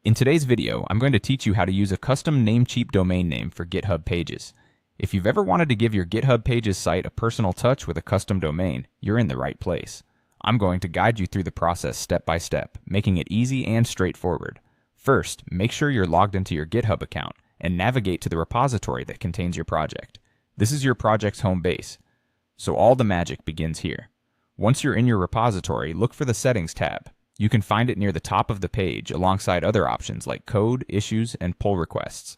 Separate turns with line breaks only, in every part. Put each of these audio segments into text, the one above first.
In today's video, I'm going to teach you how to use a custom Namecheap domain name for GitHub Pages. If you've ever wanted to give your GitHub Pages site a personal touch with a custom domain, you're in the right place. I'm going to guide you through the process step by step, making it easy and straightforward. First, make sure you're logged into your GitHub account and navigate to the repository that contains your project. This is your project's home base, so all the magic begins here. Once you're in your repository, look for the Settings tab. You can find it near the top of the page alongside other options like Code, Issues, and Pull Requests.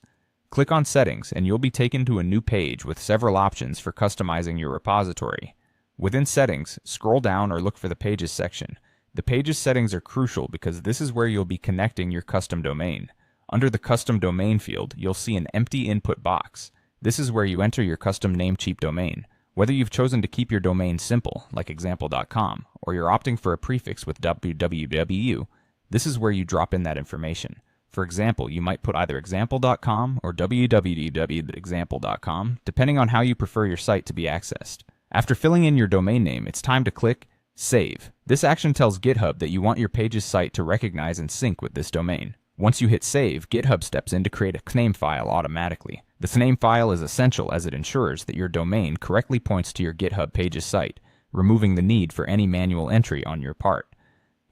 Click on Settings and you'll be taken to a new page with several options for customizing your repository. Within Settings, scroll down or look for the Pages section. The Pages settings are crucial because this is where you'll be connecting your custom domain. Under the Custom Domain field, you'll see an empty input box. This is where you enter your custom Namecheap domain. Whether you've chosen to keep your domain simple, like example.com, or you're opting for a prefix with www, this is where you drop in that information. For example, you might put either example.com or www.example.com, depending on how you prefer your site to be accessed. After filling in your domain name, it's time to click Save. This action tells GitHub that you want your Pages site to recognize and sync with this domain. Once you hit Save, GitHub steps in to create a CNAME file automatically. The CNAME file is essential as it ensures that your domain correctly points to your GitHub Pages site, removing the need for any manual entry on your part.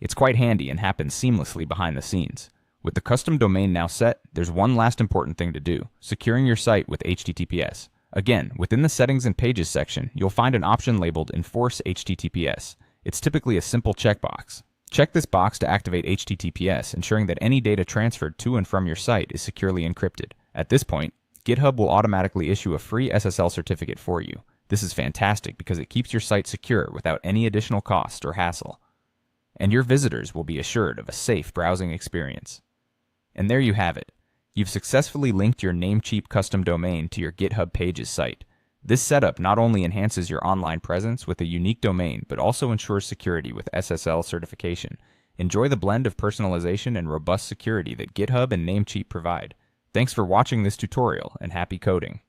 It's quite handy and happens seamlessly behind the scenes. With the custom domain now set, there's one last important thing to do: securing your site with HTTPS. Again, within the Settings and Pages section, you'll find an option labeled Enforce HTTPS. It's typically a simple checkbox. Check this box to activate HTTPS, ensuring that any data transferred to and from your site is securely encrypted. At this point, GitHub will automatically issue a free SSL certificate for you. This is fantastic because it keeps your site secure without any additional cost or hassle. And your visitors will be assured of a safe browsing experience. And there you have it. You've successfully linked your Namecheap custom domain to your GitHub Pages site. This setup not only enhances your online presence with a unique domain, but also ensures security with SSL certification. Enjoy the blend of personalization and robust security that GitHub and Namecheap provide. Thanks for watching this tutorial, and happy coding.